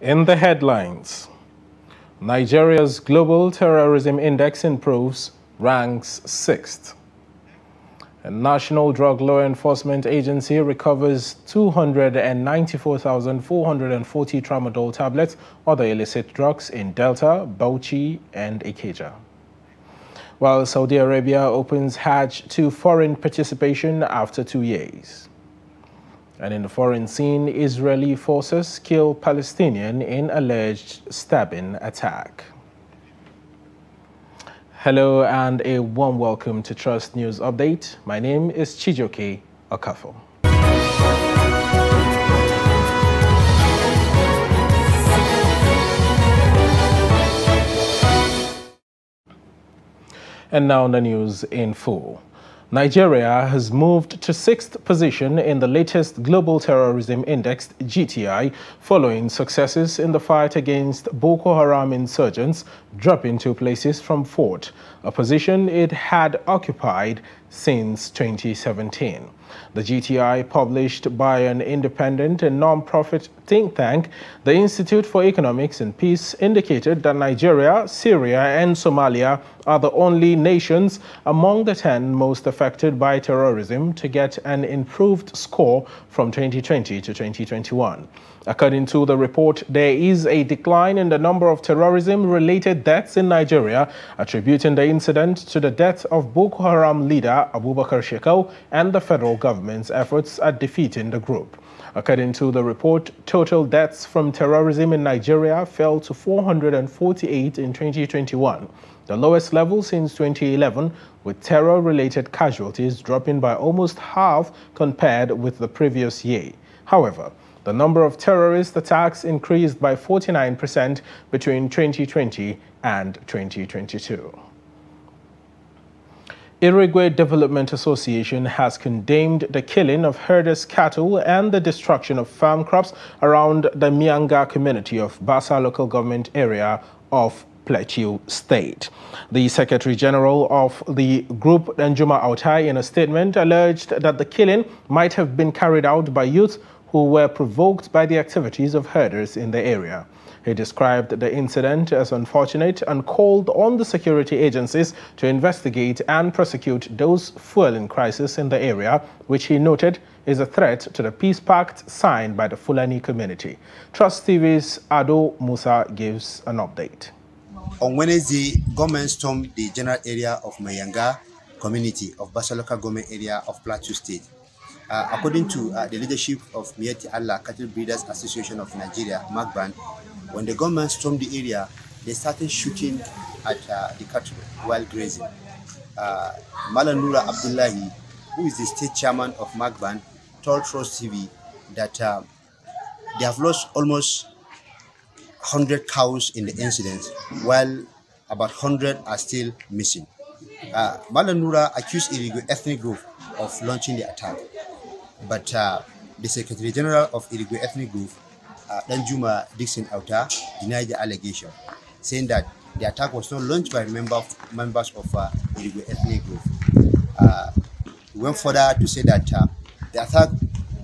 In the headlines, Nigeria's Global Terrorism Index improves, ranks 6th. A National Drug Law Enforcement Agency recovers 294,440 tramadol tablets, other illicit drugs in Delta, Bauchi, and Ikeja. While Saudi Arabia opens Hajj to foreign participation after 2 years. And in the foreign scene, Israeli forces kill Palestinian in alleged stabbing attack. Hello and a warm welcome to Trust News Update. My name is Chijoke Okafo. And now the news in full. Nigeria has moved to 6th position in the latest Global Terrorism Index, GTI, following successes in the fight against Boko Haram insurgents, dropping 2 places from 4th, a position it had occupied since 2017. The GTI, published by an independent and non-profit think tank, the Institute for Economics and Peace, indicated that Nigeria, Syria, and Somalia are the only nations among the 10 most affected by terrorism to get an improved score from 2020 to 2021. According to the report, there is a decline in the number of terrorism-related deaths in Nigeria, attributing the incident to the death of Boko Haram leader Abubakar Shekau and the federal government's efforts at defeating the group. According to the report, total deaths from terrorism in Nigeria fell to 448 in 2021, the lowest level since 2011, with terror-related casualties dropping by almost half compared with the previous year. However, the number of terrorist attacks increased by 49% between 2020 and 2022. Irigwe Development Association has condemned the killing of herders' cattle and the destruction of farm crops around the Mianga community of Basa local government area of Plateau State. The Secretary General of the group, Danjuma Autai, in a statement alleged that the killing might have been carried out by youth who were provoked by the activities of herders in the area. He described the incident as unfortunate and called on the security agencies to investigate and prosecute those fueling crisis in the area, which he noted is a threat to the peace pact signed by the Fulani community. Trust TV's Ado Musa gives an update. On Wednesday, government stormed the general area of Mayanga community of Basa local government area of Plateau State. According to the leadership of Mieti Allah Cattle Breeders Association of Nigeria, MAGBAN, when the government stormed the area, they started shooting at the cattle while grazing. Malanura Abdullahi, who is the state chairman of MAGBAN, told Trust TV that they have lost almost 100 cows in the incident, while about 100 are still missing. Malanura accused Irigwe ethnic group of launching the attack, but the Secretary General of Irigwe ethnic group, Danjuma Dixon Auta, denied the allegation, saying that the attack was not launched by members of Irigwe ethnic group. He went further to say that the attack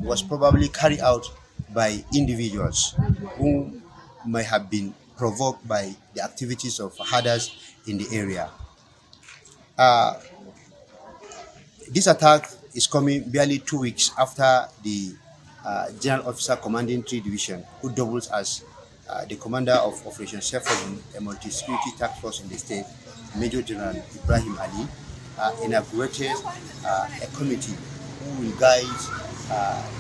was probably carried out by individuals who may have been provoked by the activities of herders in the area. This attack is coming barely 2 weeks after the General Officer Commanding 3 Division, who doubles as the commander of Operation Shepherd, a multi-security task force in the state, Major General Ibrahim Ali, inaugurated a committee who will guide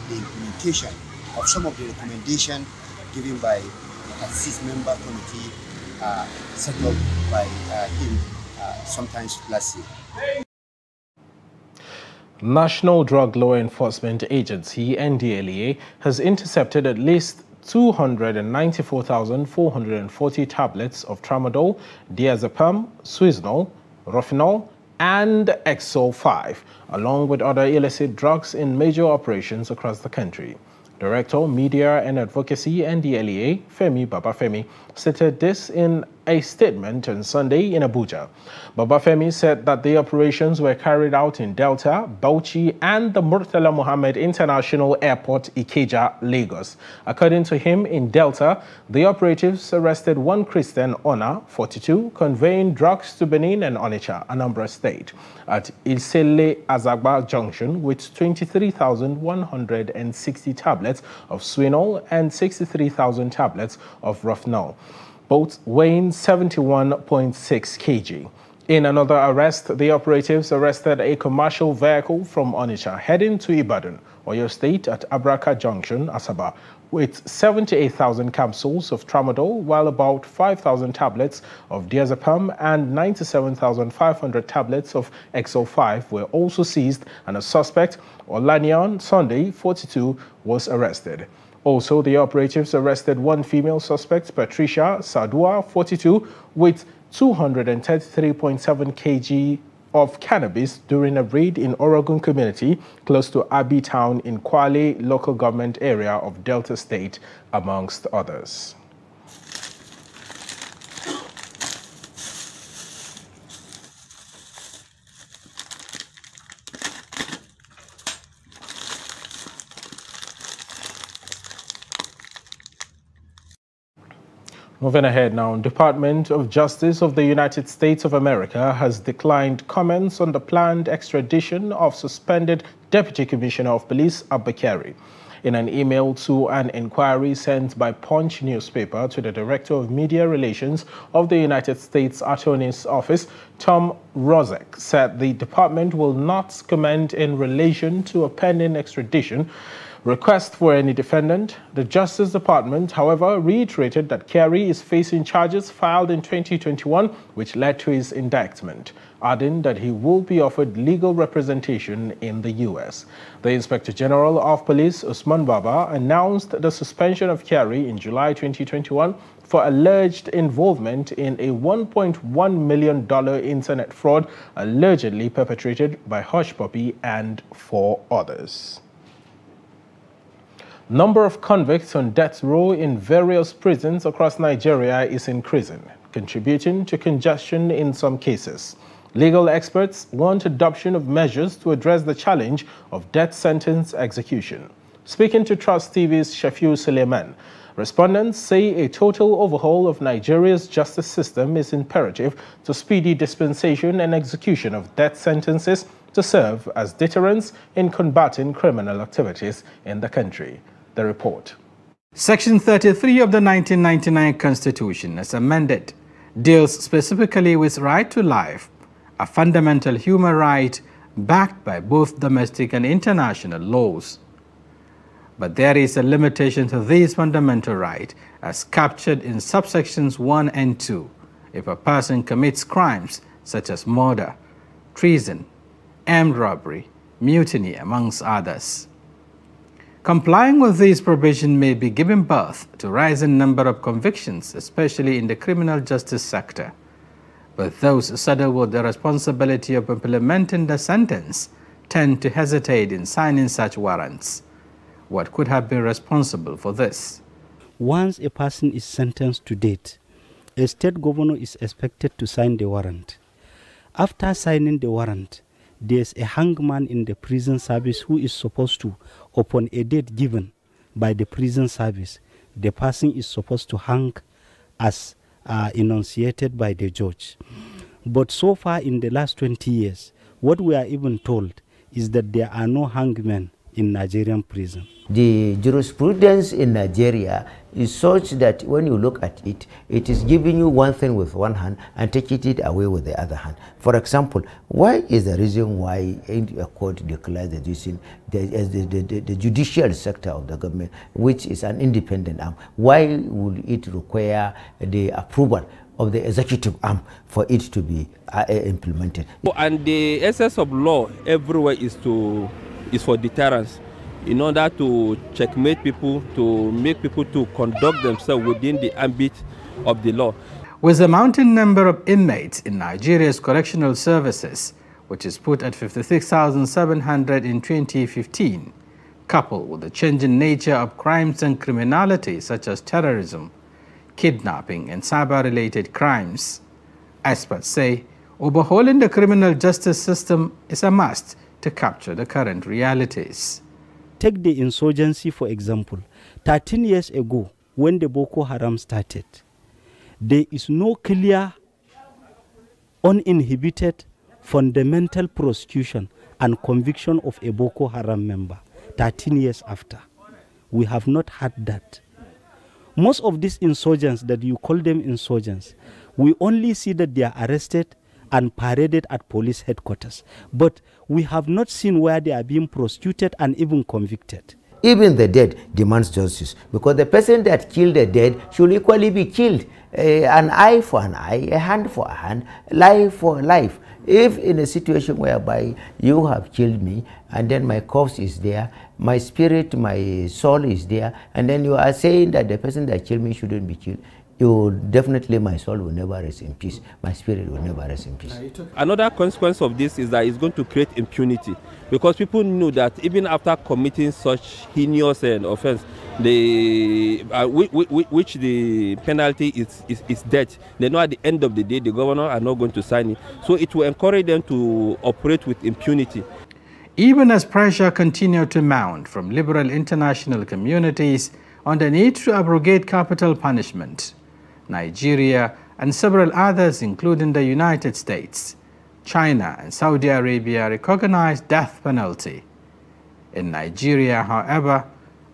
the implementation of some of the recommendations given by a 6-member committee set up by him sometimes last year. National Drug Law Enforcement Agency, NDLEA, has intercepted at least 294,440 tablets of tramadol, diazepam, Swisnol, Rofinol, and Exol 5, along with other illicit drugs in major operations across the country. Director, Media and Advocacy, NDLEA, Femi Babafemi, stated this in a statement on Sunday in Abuja. Babafemi said that the operations were carried out in Delta, Bauchi, and the Murtala Mohammed International Airport, Ikeja, Lagos. According to him, in Delta, the operatives arrested one Christian Ona, 42, conveying drugs to Benin and Onitsha, Anambra State, at Ilsele Azagba Junction with 23,160 tablets of Swinol and 63,000 tablets of Rufnol, both weighing 71.6 kg. In another arrest, the operatives arrested a commercial vehicle from Onitsha heading to Ibadan, Oyo State at Abraka Junction, Asaba, with 78,000 capsules of tramadol, while about 5,000 tablets of diazepam and 97,500 tablets of XO5 were also seized, and a suspect, Olanian Sunday, 42, was arrested. Also, the operatives arrested one female suspect, Patricia Sadua, 42, with 233.7 kg of cannabis during a raid in Oregon community close to Abbey Town in Kwale local government area of Delta State, amongst others. Moving ahead now, Department of Justice of the United States of America has declined comments on the planned extradition of suspended Deputy Commissioner of Police Abba Kyari. In an email to an inquiry sent by Punch newspaper to the Director of Media Relations of the United States Attorney's Office, Tom Rozek said the department will not comment in relation to a pending extradition request for any defendant. The Justice Department, however, reiterated that Kyari is facing charges filed in 2021, which led to his indictment, adding that he will be offered legal representation in the U.S. The Inspector General of Police, Usman Baba, announced the suspension of Kyari in July 2021 for alleged involvement in a $1.1 million internet fraud allegedly perpetrated by Hush Puppy and 4 others. Number of convicts on death row in various prisons across Nigeria is increasing, contributing to congestion in some cases. Legal experts want adoption of measures to address the challenge of death sentence execution. Speaking to Trust TV's Shafiu Suleiman, respondents say a total overhaul of Nigeria's justice system is imperative to speedy dispensation and execution of death sentences to serve as deterrents in combating criminal activities in the country. The report. Section 33 of the 1999 Constitution, as amended, deals specifically with right to life, a fundamental human right backed by both domestic and international laws. But there is a limitation to this fundamental right as captured in subsections 1 and 2 if a person commits crimes such as murder, treason, armed robbery, mutiny, amongst others. Complying with these provisions may be giving birth to a rising number of convictions, especially in the criminal justice sector. But those saddled with the responsibility of implementing the sentence tend to hesitate in signing such warrants. What could have been responsible for this? Once a person is sentenced to death, a state governor is expected to sign the warrant. After signing the warrant, there's a hangman in the prison service who is supposed to, upon a date given by the prison service, the person is supposed to hang as enunciated by the judge. But so far in the last 20 years, what we are even told is that there are no hangmen in Nigerian prison. The jurisprudence in Nigeria is such that when you look at it, it is giving you one thing with one hand and taking it away with the other hand. For example, why is the reason why a court declares the judicial sector of the government, which is an independent arm, why would it require the approval of the executive arm for it to be implemented? And the essence of law everywhere is for deterrence, in order to checkmate people, to make people to conduct themselves within the ambit of the law. With the mounting number of inmates in Nigeria's correctional services, which is put at 56,700 in 2015, coupled with the changing nature of crimes and criminality such as terrorism, kidnapping, and cyber-related crimes. Experts say overhauling the criminal justice system is a must to capture the current realities. Take the insurgency, for example. 13 years ago, when the Boko Haram started, there is no clear, uninhibited, fundamental prosecution and conviction of a Boko Haram member. 13 years after, we have not had that. Most of these insurgents that you call them insurgents, we only see that they are arrested and paraded at police headquarters. But we have not seen where they are being prosecuted and even convicted. Even the dead demands justice, because the person that killed the dead should equally be killed. An eye for an eye, a hand for a hand, life for life. If in a situation whereby you have killed me and then my corpse is there, my spirit, my soul is there, and then you are saying that the person that killed me shouldn't be killed, definitely my soul will never rest in peace, my spirit will never rest in peace. Another consequence of this is that it's going to create impunity, because people know that even after committing such heinous offense, which the penalty is death, they know at the end of the day the governor are not going to sign it. So it will encourage them to operate with impunity. Even as pressure continued to mount from liberal international communities on the need to abrogate capital punishment, Nigeria and several others, including the United States, China and Saudi Arabia, recognize death penalty. In Nigeria, however,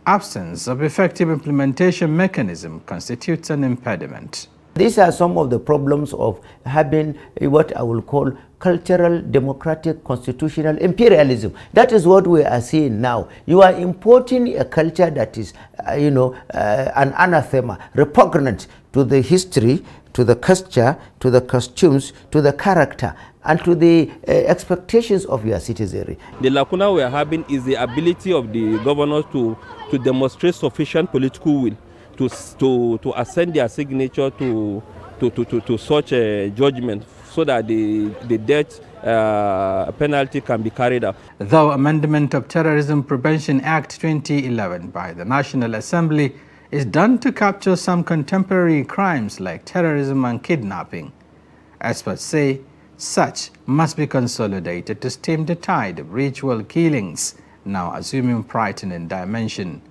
absence of effective implementation mechanism constitutes an impediment. These are some of the problems of having what I will call cultural, democratic, constitutional imperialism. That is what we are seeing now. You are importing a culture that is, an anathema, repugnant to the history, to the culture, to the costumes, to the character, and to the expectations of your citizenry. The lacuna we are having is the ability of the governors to demonstrate sufficient political will to assign their signature to such a judgment, so that the death penalty can be carried out. Though Amendment of Terrorism Prevention Act 2011 by the National Assembly is done to capture some contemporary crimes like terrorism and kidnapping, experts say such must be consolidated to stem the tide of ritual killings now assuming frightening dimension.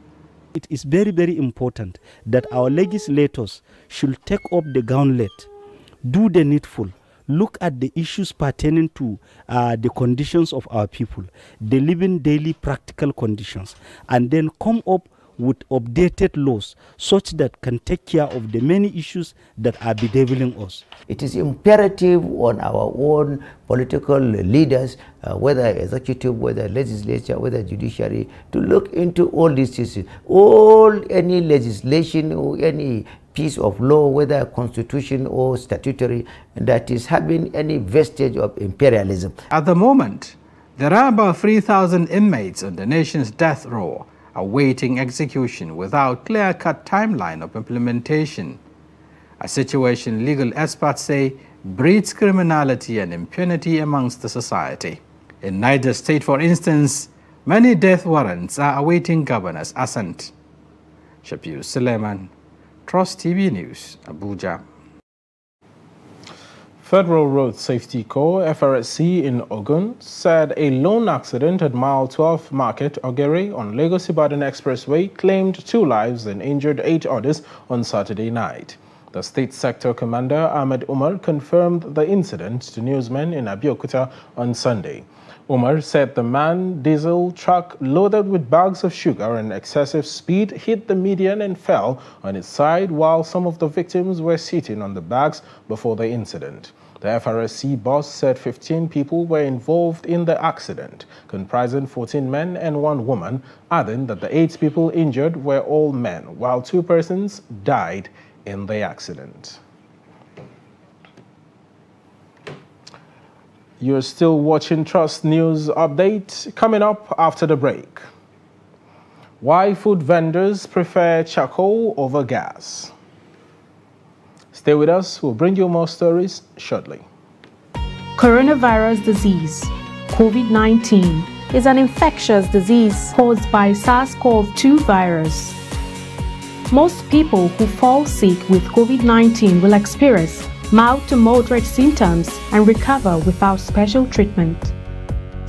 It is very, very important that our legislators should take up the gauntlet, do the needful, look at the issues pertaining to the conditions of our people, the living daily practical conditions, and then come up with updated laws such that can take care of the many issues that are bedeviling us. It is imperative on our own political leaders, whether executive, whether legislature, whether judiciary, to look into all these issues. Any legislation or any piece of law, whether constitution or statutory, that is having any vestige of imperialism. At the moment, there are about 3,000 inmates on the nation's death row awaiting execution without clear-cut timeline of implementation. A situation legal experts say breeds criminality and impunity amongst the society. In Niger State, for instance, many death warrants are awaiting governor's assent. Shafiu Suleiman, Trust TV News, Abuja. Federal Road Safety Corps, FRSC in Ogun, said a lone accident at Mile 12 Market, Ogere, on Lagos-Ibadan Expressway claimed 2 lives and injured 8 others on Saturday night. The State Sector Commander, Ahmed Umar, confirmed the incident to newsmen in Abeokuta on Sunday. Umar said the manned diesel truck loaded with bags of sugar and excessive speed hit the median and fell on its side while some of the victims were sitting on the bags before the incident. The FRSC boss said 15 people were involved in the accident, comprising 14 men and 1 woman, adding that the 8 people injured were all men, while 2 persons died in the accident. You're still watching Trust News Update. Coming up after the break. Why food vendors prefer charcoal over gas. Stay with us. We'll bring you more stories shortly. Coronavirus disease, COVID-19, is an infectious disease caused by SARS-CoV-2 virus. Most people who fall sick with COVID-19 will experience mild to moderate symptoms and recover without special treatment.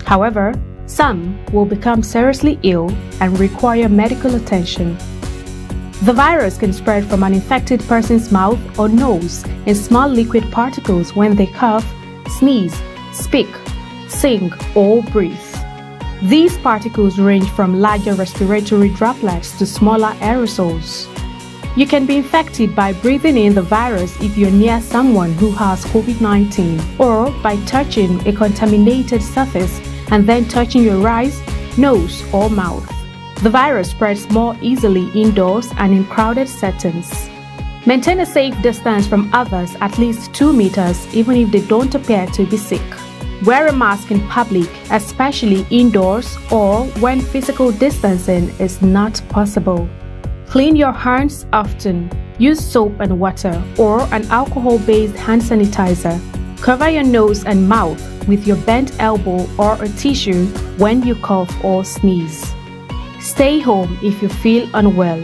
However, some will become seriously ill and require medical attention. The virus can spread from an infected person's mouth or nose in small liquid particles when they cough, sneeze, speak, sing, or breathe. These particles range from larger respiratory droplets to smaller aerosols. You can be infected by breathing in the virus if you're near someone who has COVID-19 or by touching a contaminated surface and then touching your eyes, nose, or mouth. The virus spreads more easily indoors and in crowded settings. Maintain a safe distance from others at least 2 meters even if they don't appear to be sick. Wear a mask in public, especially indoors or when physical distancing is not possible. Clean your hands often. Use soap and water or an alcohol-based hand sanitizer. Cover your nose and mouth with your bent elbow or a tissue when you cough or sneeze. Stay home if you feel unwell.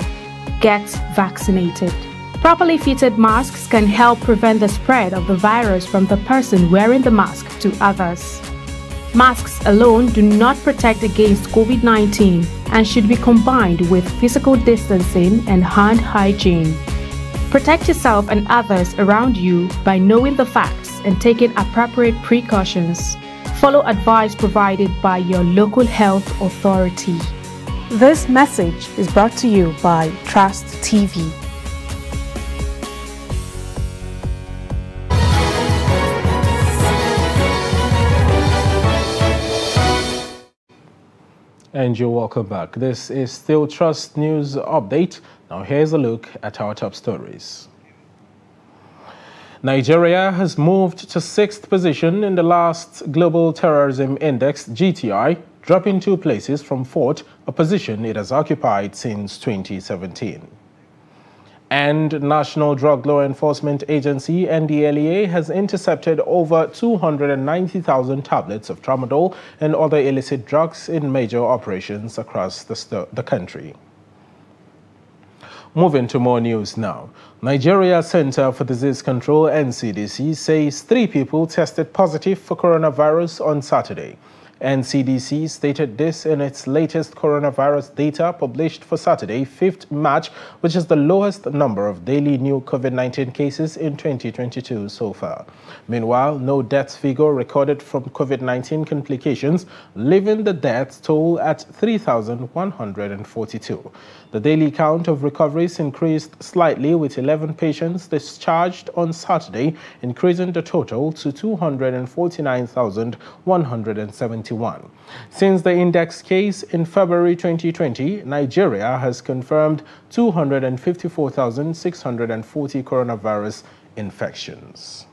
Get vaccinated. Properly fitted masks can help prevent the spread of the virus from the person wearing the mask to others. Masks alone do not protect against COVID-19 and should be combined with physical distancing and hand hygiene. Protect yourself and others around you by knowing the facts and taking appropriate precautions. Follow advice provided by your local health authority. This message is brought to you by Trust TV. And you're welcome back. This is still Trust News Update. Now here's a look at our top stories. Nigeria has moved to 6th position in the last Global Terrorism Index, GTI, dropping 2 places from 4th, a position it has occupied since 2017. And National Drug Law Enforcement Agency, NDLEA, has intercepted over 290,000 tablets of tramadol and other illicit drugs in major operations across the country. Moving to more news now. Nigeria Center for Disease Control, NCDC, says 3 people tested positive for coronavirus on Saturday. NCDC stated this in its latest coronavirus data published for Saturday, 5th March, which is the lowest number of daily new COVID-19 cases in 2022 so far. Meanwhile, no death figure recorded from COVID-19 complications, leaving the death toll at 3,142. The daily count of recoveries increased slightly, with 11 patients discharged on Saturday, increasing the total to 249,171. Since the index case in February 2020, Nigeria has confirmed 254,640 coronavirus infections.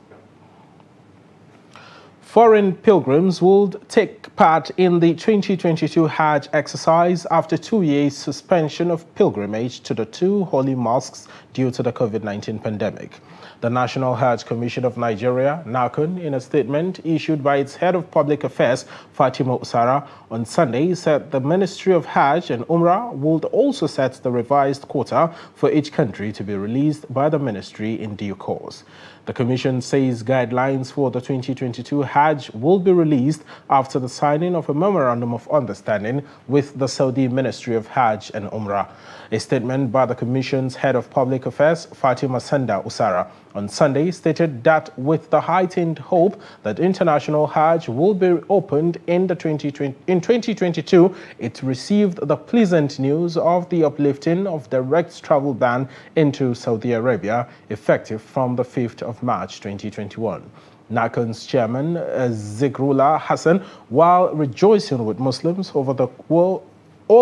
Foreign pilgrims will take part in the 2022 Hajj exercise after 2 years suspension of pilgrimage to the 2 holy mosques due to the COVID-19 pandemic. The National Hajj Commission of Nigeria, NACON, in a statement issued by its head of public affairs, Fatima Usara, on Sunday, said the Ministry of Hajj and Umrah would also set the revised quota for each country to be released by the ministry in due course. The Commission says guidelines for the 2022 Hajj will be released after the signing of a Memorandum of Understanding with the Saudi Ministry of Hajj and Umrah. A statement by the Commission's head of public affairs, Fatima Sanda Usara, on Sunday stated that with the heightened hope that international Hajj will be opened in 2022, it received the pleasant news of the uplifting of direct travel ban into Saudi Arabia, effective from the 5th of March 2021. NACON's chairman, Zikrullah Hassan, while rejoicing with Muslims all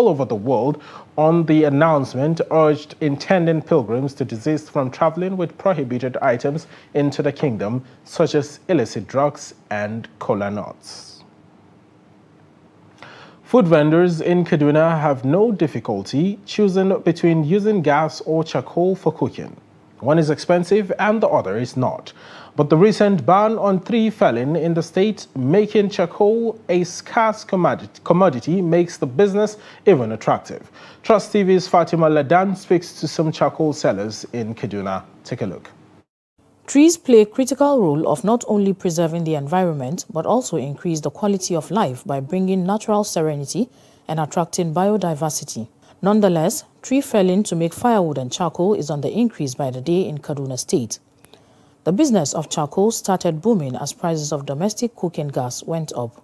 over the world on the announcement, urged intending pilgrims to desist from traveling with prohibited items into the kingdom, such as illicit drugs and kola nuts. Food vendors in Kaduna have no difficulty choosing between using gas or charcoal for cooking. One is expensive and the other is not. But the recent ban on tree felling in the state, making charcoal a scarce commodity, makes the business even attractive. Trust TV's Fatima Ladan speaks to some charcoal sellers in Kaduna. Take a look. Trees play a critical role of not only preserving the environment, but also increase the quality of life by bringing natural serenity and attracting biodiversity. Nonetheless, tree felling to make firewood and charcoal is on the increase by the day in Kaduna State. The business of charcoal started booming as prices of domestic cooking gas went up.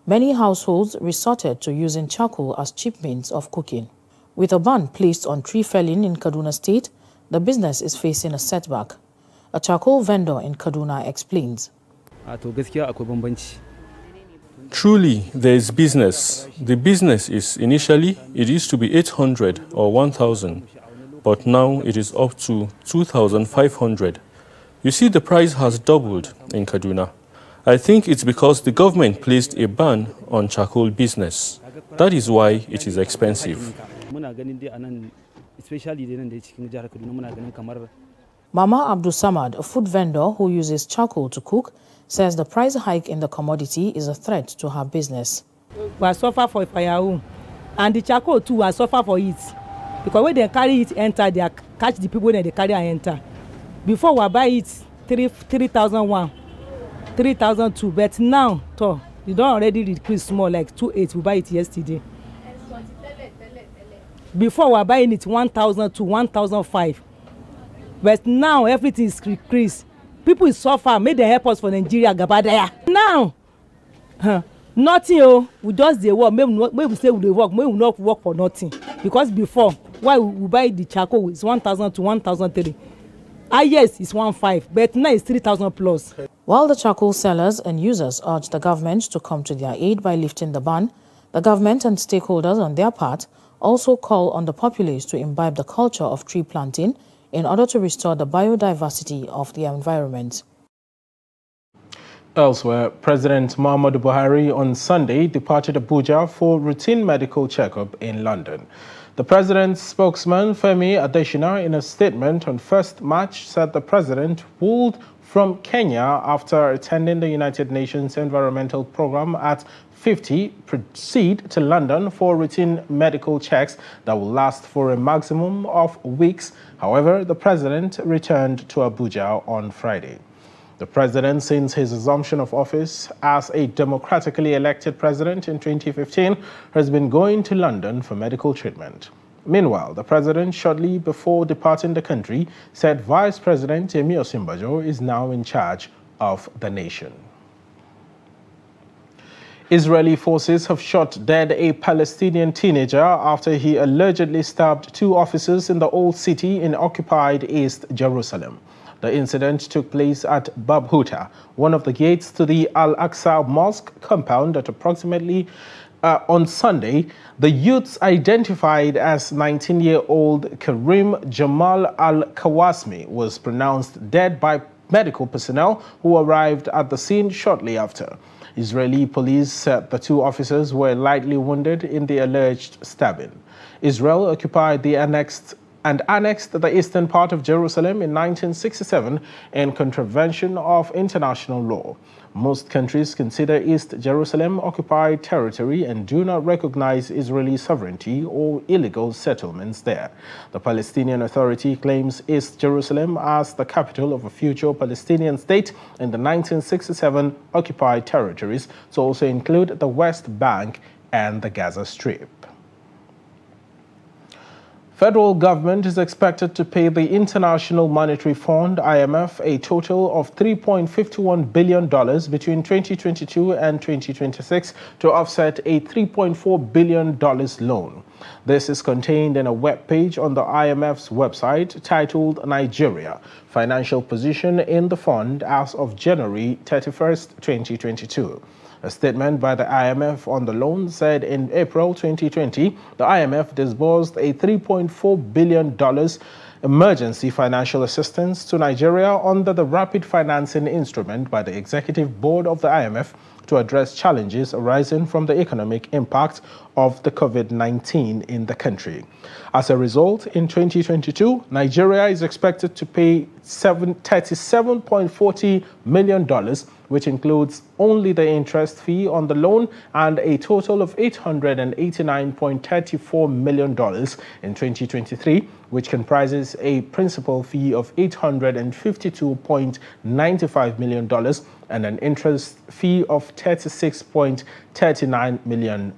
Many households resorted to using charcoal as cheap means of cooking. With a ban placed on tree felling in Kaduna State, the business is facing a setback. A charcoal vendor in Kaduna explains. Truly, there is business. The business is initially, it used to be 800 or 1,000, but now it is up to 2,500. You see, the price has doubled in Kaduna. I think it's because the government placed a ban on charcoal business. That is why it is expensive. Mama Abdul Samad, a food vendor who uses charcoal to cook, says the price hike in the commodity is a threat to her business. We suffer for firewood, and the charcoal too will suffer for it. Because when they carry it enter, they catch the people and they carry and enter. Before we buy it 3,001, 3,002, but now you don't already decrease more like 2,800. We buy it yesterday. Before we are buying it 1,000 to 1,005, but now everything is increased. People suffer. May they help us for Nigeria, Gabadaya. Now, nothing. We just they work. Maybe we say we work. Maybe we not work for nothing. Because before, why we buy the charcoal is 1,000 to 1,003. Yes, it's 1,500, but now it's 3,000 plus. While the charcoal sellers and users urge the government to come to their aid by lifting the ban, the government and stakeholders on their part also call on the populace to imbibe the culture of tree planting in order to restore the biodiversity of the environment. Elsewhere, President Muhammadu Buhari on Sunday departed Abuja for routine medical checkup in London. The president's spokesman, Femi Adesina, in a statement on 1st March, said the president would from Kenya after attending the United Nations Environmental Programme at 50 proceed to London for routine medical checks that will last for a maximum of weeks. However, the president returned to Abuja on Friday. The president, since his assumption of office as a democratically elected president in 2015, has been going to London for medical treatment. Meanwhile, the president, shortly before departing the country, said Vice President Yemi Osinbajo is now in charge of the nation. Israeli forces have shot dead a Palestinian teenager after he allegedly stabbed 2 officers in the Old City in occupied East Jerusalem. The incident took place at Bab Huta, one of the gates to the Al-Aqsa Mosque compound at approximately on Sunday. The youths, identified as 19-year-old Karim Jamal Al-Kawasmi, was pronounced dead by medical personnel who arrived at the scene shortly after. Israeli police said the 2 officers were lightly wounded in the alleged stabbing. Israel occupied the annexed the eastern part of Jerusalem in 1967 in contravention of international law. Most countries consider East Jerusalem occupied territory and do not recognize Israeli sovereignty or illegal settlements there. The Palestinian Authority claims East Jerusalem as the capital of a future Palestinian state in the 1967 occupied territories, to also include the West Bank and the Gaza Strip. Federal government is expected to pay the International Monetary Fund, IMF, a total of $3.51 billion between 2022 and 2026 to offset a $3.4 billion loan. This is contained in a web page on the IMF's website titled Nigeria, Financial Position in the Fund as of January 31st, 2022. A statement by the IMF on the loan said in April 2020, the IMF disbursed a $3.4 billion emergency financial assistance to Nigeria under the Rapid Financing Instrument by the Executive Board of the IMF to address challenges arising from the economic impact of the COVID-19 in the country. As a result, in 2022, Nigeria is expected to pay $37.40 million, which includes only the interest fee on the loan, and a total of $889.34 million in 2023, which comprises a principal fee of $852.95 million and an interest fee of $36.39 million.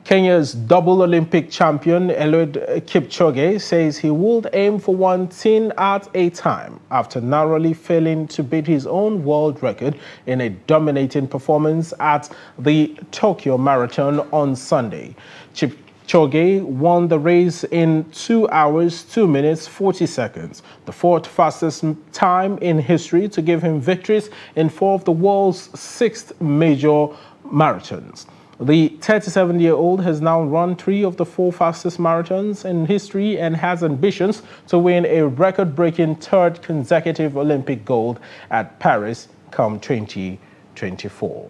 Kenya's double Olympic champion Eliud Kipchoge says he would aim for 1:10 at a time after narrowly failing to beat his own world record in a dominating performance at the Tokyo Marathon on Sunday. Kipchoge won the race in 2 hours, 2 minutes, 40 seconds, the fourth fastest time in history to give him victories in 4 of the world's 6 major marathons. The 37-year-old has now run 3 of the 4 fastest marathons in history and has ambitions to win a record-breaking 3rd consecutive Olympic gold at Paris come 2024.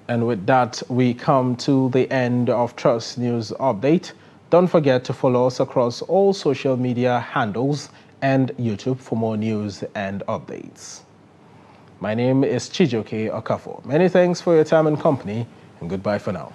And with that, we come to the end of Trust News Update. Don't forget to follow us across all social media handles and YouTube for more news and updates. My name is Chijoke Okafo. Many thanks for your time and company, and goodbye for now.